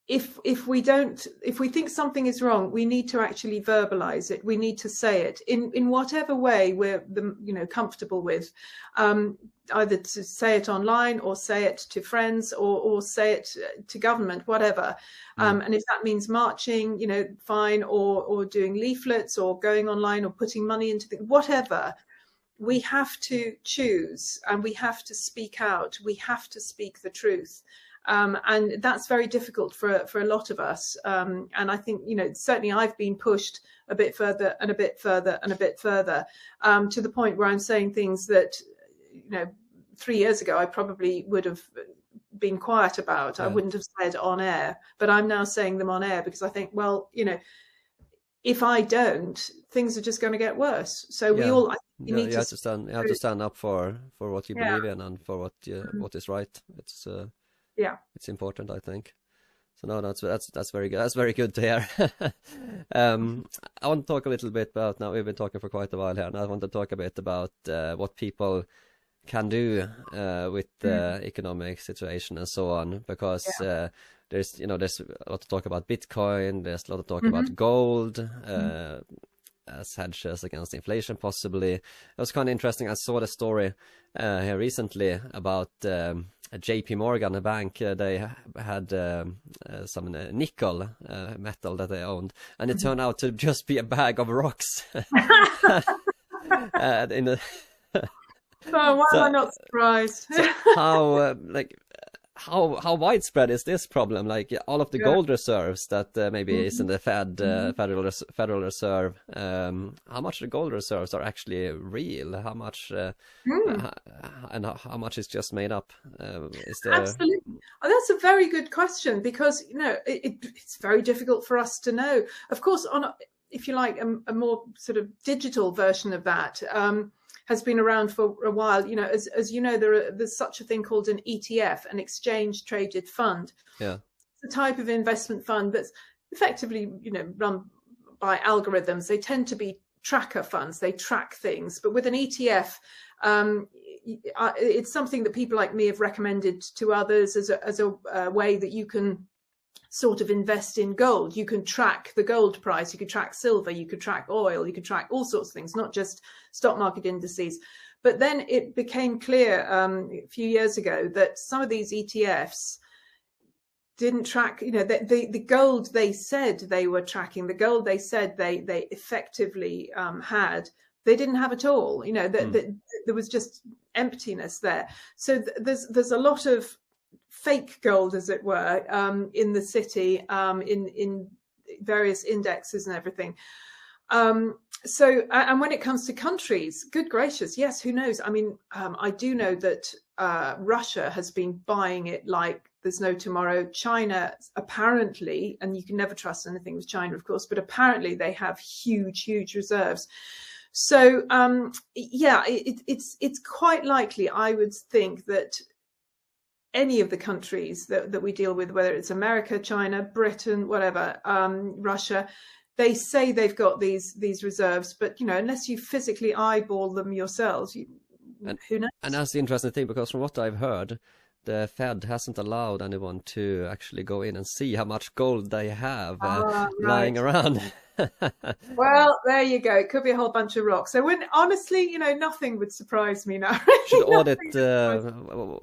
If we think something is wrong, we need to actually verbalize it. We need to say it in whatever way we're comfortable with, either to say it online or say it to friends or say it to government, whatever. And if that means marching, you know, fine, or doing leaflets or going online or putting money into whatever. We have to choose, and we have to speak out. We have to speak the truth. And that's very difficult for a lot of us. And I think, you know, certainly I've been pushed a bit further and a bit further and a bit further, to the point where I'm saying things that, you know, 3 years ago I probably would have been quiet about. I wouldn't have said on air, but I'm now saying them on air because I think, well, you know, if I don't, things are just going to get worse. So we all, you have to stand up for what you believe in and for what is right. It's important, I think. So no, that's very good. That's very good to hear. I want to talk a little bit about, now we've been talking for quite a while here, and I want to talk a bit about what people can do with the economic situation and so on, because there's a lot of talk about Bitcoin, there's a lot of talk about gold as hedges against inflation, possibly. It was kind of interesting. I saw the story here recently about JP Morgan, a bank. They had some nickel metal that they owned, and it turned out to just be a bag of rocks. Oh, why am I not surprised? So how widespread is this problem? Like all of the gold reserves that maybe is in the Federal Reserve, how much of the gold reserves are actually real? How much and how much is just made up? Absolutely. Oh, that's a very good question, because you know it's very difficult for us to know. Of course, on if you like a more sort of digital version of that. Has been around for a while. You know, as you know, there's such a thing called an ETF, an exchange traded fund. Yeah, it's a type of investment fund that's effectively, you know, run by algorithms. They tend to be tracker funds. They track things, but with an ETF, it's something that people like me have recommended to others as a way that you can sort of invest in gold. You can track the gold price, you could track silver, you could track oil, you could track all sorts of things, not just stock market indices. But then it became clear a few years ago that some of these ETFs didn't track, you know, the gold they said they were tracking, the gold they said they effectively had, they didn't have at all. You know, there was just emptiness there. So there's a lot of fake gold, as it were, in the city, in various indexes and everything. So, and when it comes to countries, good gracious, yes, who knows? I mean, I do know that Russia has been buying it like there's no tomorrow. China, apparently, and you can never trust anything with China, of course, but apparently they have huge reserves. So, yeah, it's quite likely, I would think, that any of the countries that we deal with, whether it's America, China, Britain, whatever, Russia, they say they've got these reserves, but you know, unless you physically eyeball them yourselves, who knows? And that's the interesting thing, because from what I've heard, the Fed hasn't allowed anyone to actually go in and see how much gold they have lying around. Well, there you go. It could be a whole bunch of rocks. So when honestly, nothing would surprise me now. Should audit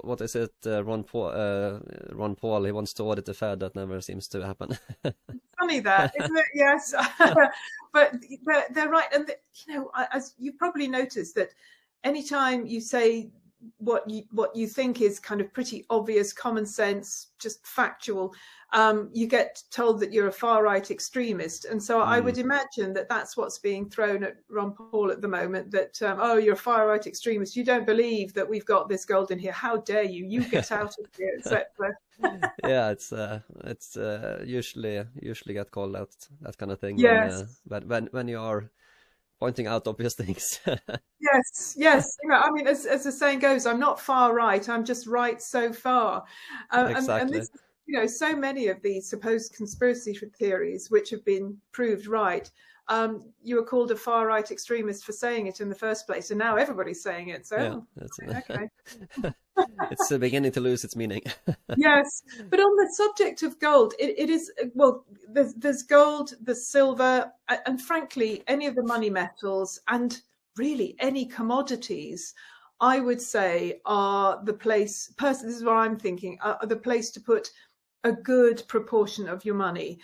what is it? Ron Paul. He wants to audit the Fed. That never seems to happen. Funny that, isn't it? Yes, but they're right. And as you probably noticed, that anytime you say what you think is kind of pretty obvious, common sense, just factual, you get told that you're a far right extremist. And so I would imagine that that's what's being thrown at Ron Paul at the moment, that oh, you're a far right extremist, you don't believe that we've got this gold in here, how dare you get out of here, etc. Yeah, it's usually get called out, that kind of thing. Yes. When you are pointing out obvious things. Yes. I mean, as the saying goes, I'm not far right, I'm just right so far. Exactly. And this, so many of these supposed conspiracy theories, which have been proved right, you were called a far right extremist for saying it in the first place, and now everybody's saying it. So okay. It's beginning to lose its meaning. Yes, but on the subject of gold, it is, well, there's gold, there's silver, and frankly, any of the money metals, and really any commodities, I would say are the place, personally, this is what I'm thinking, are the place to put a good proportion of your money.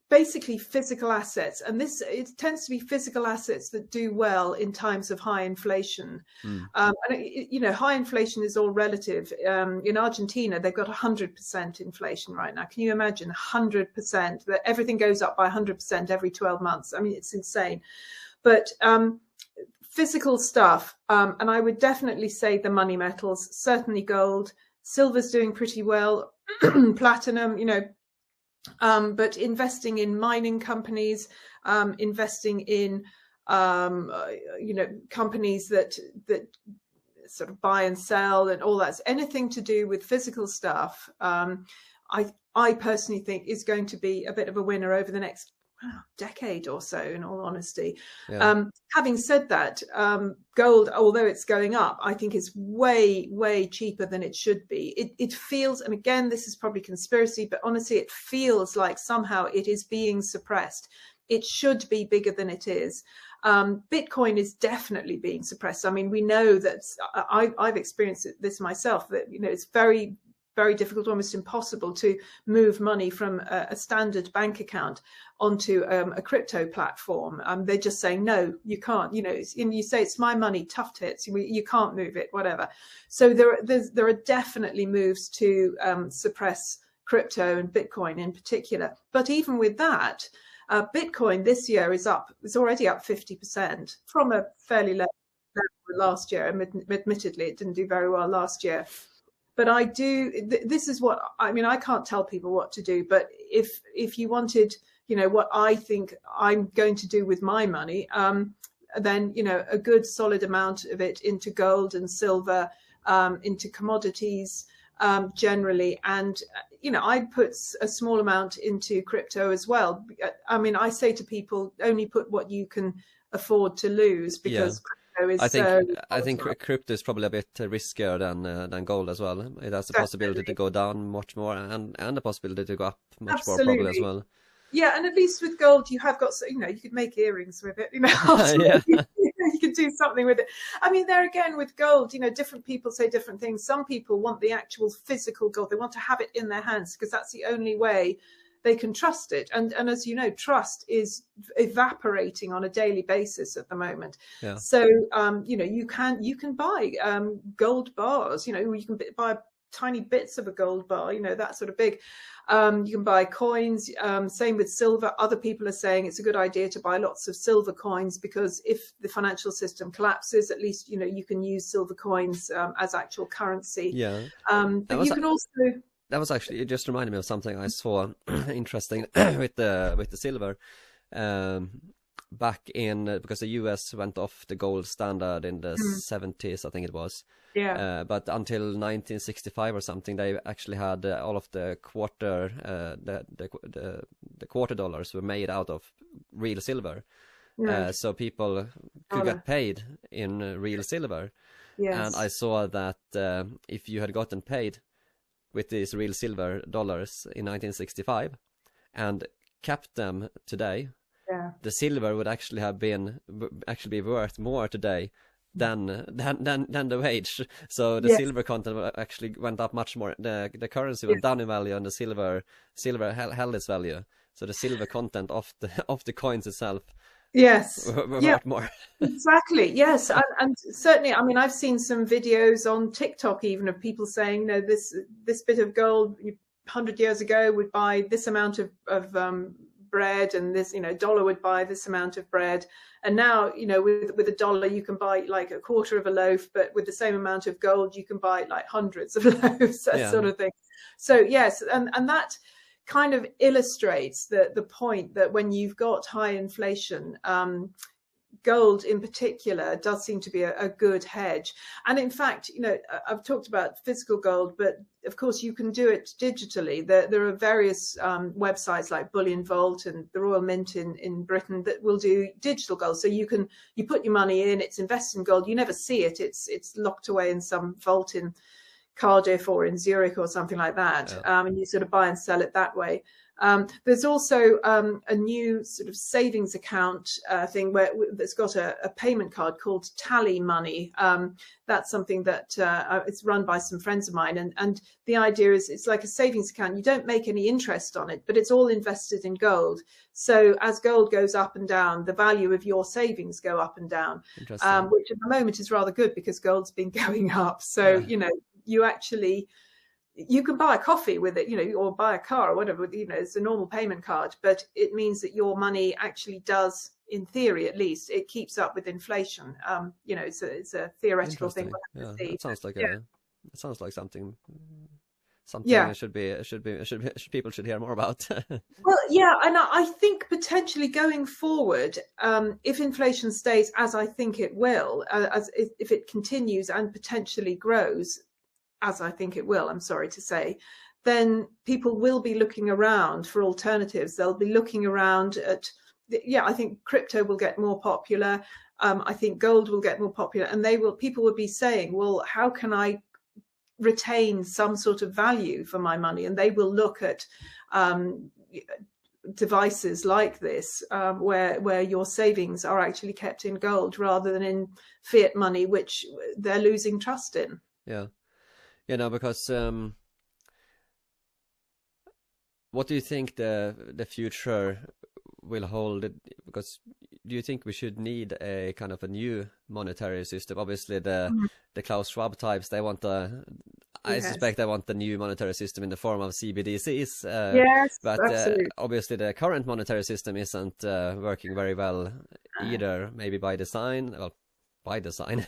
Basically physical assets, and it tends to be physical assets that do well in times of high inflation. High inflation is all relative. In Argentina, they've got 100% inflation right now. Can you imagine 100%? That everything goes up by 100% every 12 months. I mean, it's insane. But physical stuff, and I would definitely say the money metals, certainly gold, silver's doing pretty well, platinum, but investing in mining companies, investing in companies that sort of buy and sell and all that, anything to do with physical stuff, I personally think is going to be a bit of a winner over the next decade or so, in all honesty. Having said that, gold, although it's going up, I think is way cheaper than it should be. It feels, and again, this is probably conspiracy, but honestly, it feels like somehow it is being suppressed. It should be bigger than it is. Bitcoin is definitely being suppressed. I mean, we know that I've experienced this myself, that it's very difficult, almost impossible to move money from a standard bank account onto a crypto platform. They're just saying, no, you can't, and you say, it's my money, tough tits, you can't move it, whatever. So there are definitely moves to suppress crypto and Bitcoin in particular. But even with that, Bitcoin this year is already up 50% from a fairly low level last year. Admittedly, it didn't do very well last year. But this is what, I mean, I can't tell people what to do, but if you wanted, what I think I'm going to do with my money, then, a good solid amount of it into gold and silver, into commodities, generally. And, I'd put a small amount into crypto as well. I mean, I say to people, only put what you can afford to lose, because I think crypto is probably a bit riskier than gold as well. It has the possibility to go down much more, and the possibility to go up much more probably as well. Yeah, and at least with gold, you have got, you could make earrings with it. You could do something with it. I mean, there again with gold, different people say different things. Some people want the actual physical gold; they want to have it in their hands because that's the only way they can trust it. And as you know, trust is evaporating on a daily basis at the moment. Yeah. So, you can buy gold bars, you can buy tiny bits of a gold bar, that sort of big. You can buy coins, same with silver. Other people are saying it's a good idea to buy lots of silver coins, because if the financial system collapses, at least, you can use silver coins as actual currency. Yeah. But you can also... That was actually, it just reminded me of something I saw interesting with the silver back in, because the US went off the gold standard in the 70s, I think it was. Yeah. But until 1965 or something, they actually had all of the quarter quarter dollars were made out of real silver. So people could get paid in real silver. And I saw that if you had gotten paid with these real silver dollars in 1965 and kept them today, the silver would actually be worth more today than the wage. So the silver content actually went up much more. The currency went down in value, and the silver held its value. So the silver content of the coins itself were worth more. Exactly. Yes, and certainly, I mean, I've seen some videos on TikTok even of people saying, no, this bit of gold 100 years ago would buy this amount of bread, and this, dollar would buy this amount of bread, and now, with a dollar you can buy like a quarter of a loaf, but with the same amount of gold you can buy like hundreds of loaves, that sort of thing. So yes, and that kind of illustrates the point that when you've got high inflation, gold in particular does seem to be a good hedge. And in fact, I've talked about physical gold, but of course you can do it digitally. There are various websites like Bullion Vault and the Royal Mint in Britain that will do digital gold. So you put your money in, it's invested in gold, you never see it, it's locked away in some vault in Cardiff or in Zurich or something like that, and you sort of buy and sell it that way. There's also a new sort of savings account thing that's got a payment card called Tally Money. That's something that it's run by some friends of mine, and the idea is it's like a savings account. You don't make any interest on it, but it's all invested in gold. So as gold goes up and down, the value of your savings go up and down, which at the moment is rather good because gold's been going up. So you can buy a coffee with it, or buy a car or whatever, it's a normal payment card, but it means that your money actually does, in theory at least, it keeps up with inflation. It's a theoretical thing. It sounds like it sounds like something people should hear more about. Well, yeah, and I think potentially going forward, if inflation stays as I think it will, if it continues and potentially grows, as I think it will, I'm sorry to say, then people will be looking around for alternatives. They'll be looking around at, I think crypto will get more popular. I think gold will get more popular, and people will be saying, well, how can I retain some sort of value for my money? And they will look at devices like this, where your savings are actually kept in gold rather than in fiat money, which they're losing trust in. Because what do you think the future will hold? Because do you think we should need a kind of a new monetary system? Obviously, the Klaus Schwab types, they want I suspect they want the new monetary system in the form of CBDCs. But obviously, the current monetary system isn't working very well either. Maybe by design. Well, by design,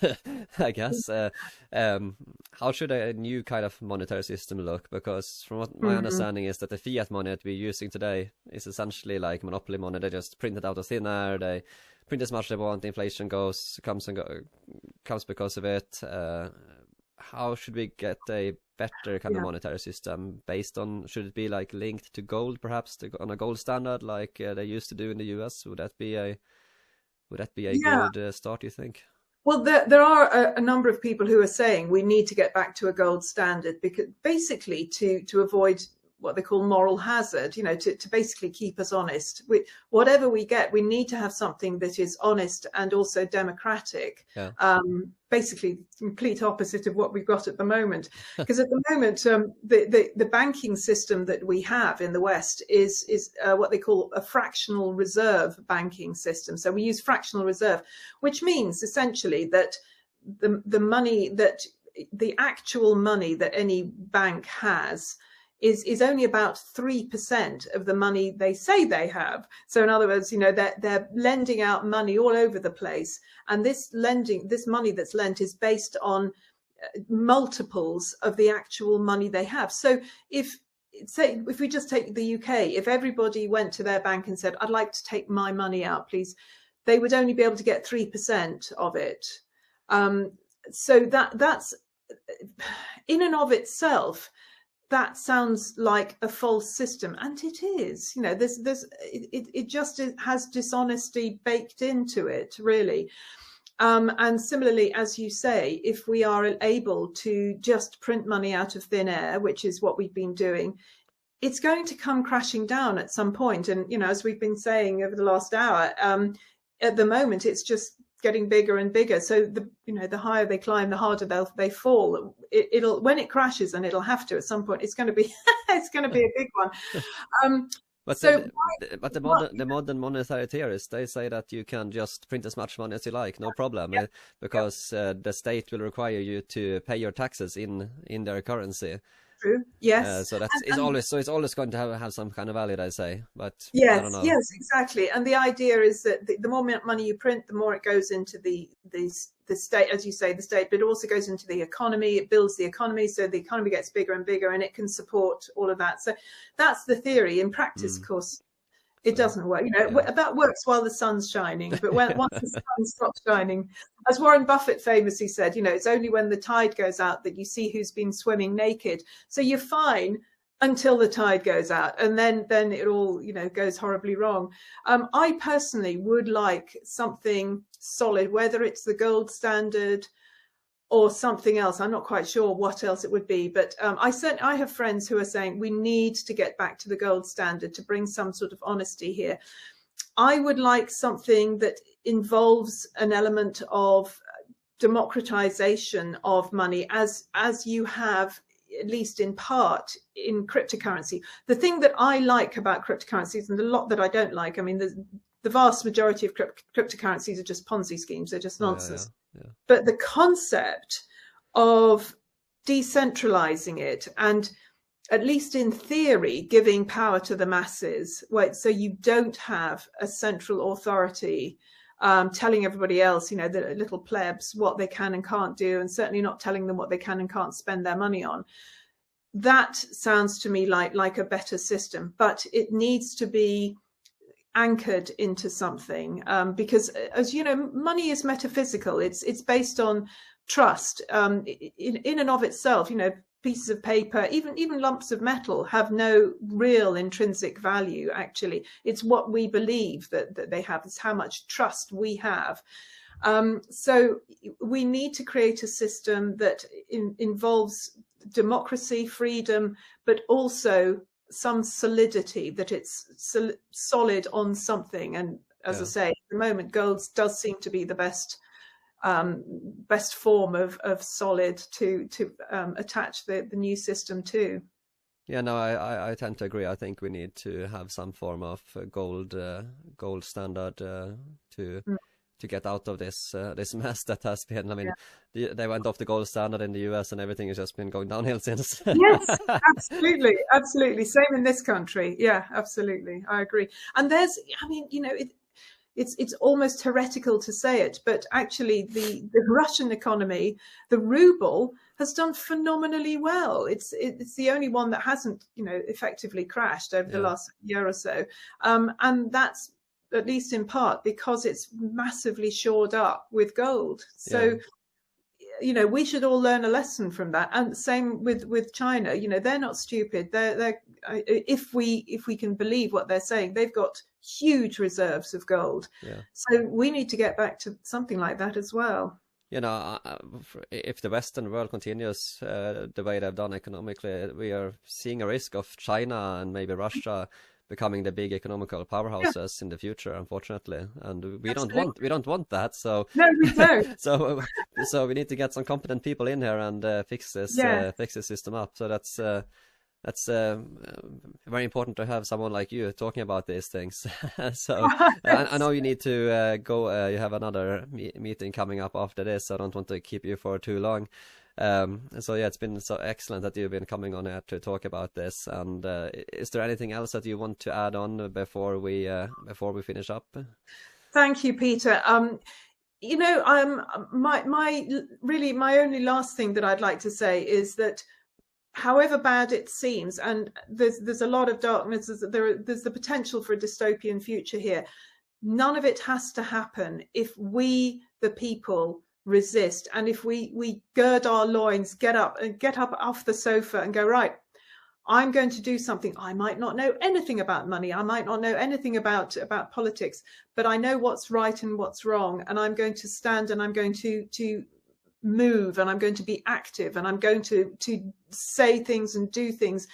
I guess. How should a new kind of monetary system look? Because from what my understanding is that the fiat money that we're using today is essentially like monopoly money. They just print it out of thin air. They print as much as they want. Inflation comes because of it. How should we get a better kind of monetary system based on? Should it be like linked to gold, perhaps on a gold standard like they used to do in the US? Would that be a good start, you think? Well, there are a number of people who are saying we need to get back to a gold standard, because basically to avoid what they call moral hazard, to basically keep us honest. Whatever we get, we need to have something that is honest and also democratic. Basically, complete opposite of what we've got at the moment. Because at the moment, the banking system that we have in the West is what they call a fractional reserve banking system. So we use fractional reserve, which means essentially that the money that the actual money that any bank has is only about 3% of the money they say they have. So in other words, they're lending out money all over the place, and this money that's lent is based on multiples of the actual money they have. So if we just take the UK, if everybody went to their bank and said, I'd like to take my money out, please, they would only be able to get 3% of it. So that's in and of itself, that sounds like a false system, and it is. It just has dishonesty baked into it, really. And similarly, as you say, if we are able to just print money out of thin air, which is what we've been doing, it's going to come crashing down at some point. And, you know, as we've been saying over the last hour, at the moment, it's just getting bigger and bigger. So the higher they climb, the harder they fall. It'll when it crashes, and it'll have to at some point. It's going to be it's going to be a big one. But so, the modern monetary theorists, they say that you can just print as much money as you like, no problem, because the state will require you to pay your taxes in their currency. True. Yes. So it's always going to have some kind of value, I say. But yes, I don't know. Yes, exactly. And the idea is that the more money you print, the more it goes into the state, as you say, the state, but it also goes into the economy. It builds the economy, so the economy gets bigger and bigger, and it can support all of that. So that's the theory. In practice, of course, it doesn't work. You know, that works while the sun's shining, but once the sun stops shining, as Warren Buffett famously said, you know, it's only when the tide goes out that you see who's been swimming naked. So you're fine until the tide goes out, and then it all, you know, goes horribly wrong. I personally would like something solid, whether it's the gold standard or something else. I'm not quite sure what else it would be, but I have friends who are saying we need to get back to the gold standard to bring some sort of honesty here. I would like something that involves an element of democratization of money, as you have, at least in part, in cryptocurrency. The thing that I like about cryptocurrencies, and a lot that I don't like, I mean, the vast majority of cryptocurrencies are just Ponzi schemes. They're just nonsense. Yeah. But the concept of decentralizing it, and at least in theory, giving power to the masses, so you don't have a central authority telling everybody else, you know, the little plebs, what they can and can't do, and certainly not telling them what they can and can't spend their money on. That sounds to me like a better system, but it needs to be anchored into something, because, as you know, money is metaphysical. It's based on trust. In and of itself, you know, pieces of paper, even lumps of metal, have no real intrinsic value. Actually, it's what we believe that they have. It's how much trust we have. So we need to create a system that involves democracy, freedom, but also some solidity, that it's solid on something. And as I say, at the moment, gold does seem to be the best form of solid to attach the new system to. Yeah, no, I tend to agree. I think we need to have some form of gold standard to get out of this mess that has been. I mean, they went off the gold standard in the US, and everything has just been going downhill since. Yes, absolutely. Same in this country. Yeah, absolutely. I agree. And there's, I mean, you know, it's almost heretical to say it, but actually the Russian economy, the ruble, has done phenomenally well. It's the only one that hasn't, you know, effectively crashed over the last year or so. And that's, at least in part, because it's massively shored up with gold. So, you know, we should all learn a lesson from that. And same with China. You know, they're not stupid. They're if we can believe what they're saying, they've got huge reserves of gold. So we need to get back to something like that as well. You know, if the Western world continues the way they've done economically, we are seeing a risk of China and maybe Russia becoming the big economical powerhouses in the future, unfortunately, and we don't want that. So no, we don't. so we need to get some competent people in here and fix this system up. So that's very important to have someone like you talking about these things. So I know you need to go. You have another meeting coming up after this. So I don't want to keep you for too long. So yeah, it's been so excellent that you've been coming on here to talk about this. And is there anything else that you want to add on before we finish up? Thank you, Peter. You know, my only last thing that I'd like to say is that, however bad it seems, and there's a lot of darkness, there's the potential for a dystopian future here. None of it has to happen if we, the people, resist, and if we gird our loins, get up off the sofa and go, right, I'm going to do something. I might not know anything about money. I might not know anything about politics, but I know what's right and what's wrong. And I'm going to stand and I'm going to move and I'm going to be active and I'm going to say things and do things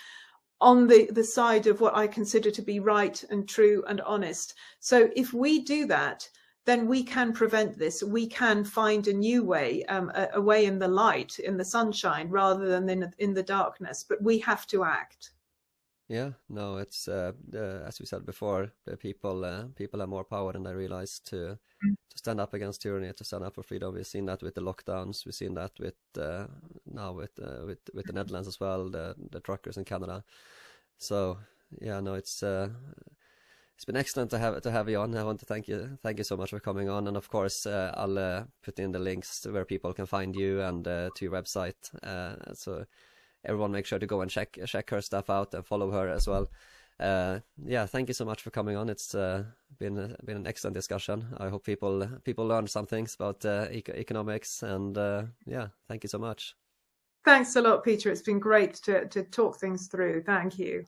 on the side of what I consider to be right and true and honest. So if we do that, then we can prevent this. We can find a new way, a way in the light, in the sunshine, rather than in the darkness. But we have to act. Yeah, no, it's as we said before, the people have more power than they realize to stand up against tyranny, to stand up for freedom. We've seen that with the lockdowns. We've seen that with now with the Netherlands as well, the truckers in Canada. So yeah, no, it's been excellent to have you on. I want to thank you so much for coming on, and of course I'll put in the links to where people can find you and to your website, so everyone make sure to go and check her stuff out and follow her as well. Yeah, thank you so much for coming on. It's been an excellent discussion. I hope people learn some things about economics, and yeah, thank you so much. Thanks a lot, Peter. It's been great to talk things through. Thank you.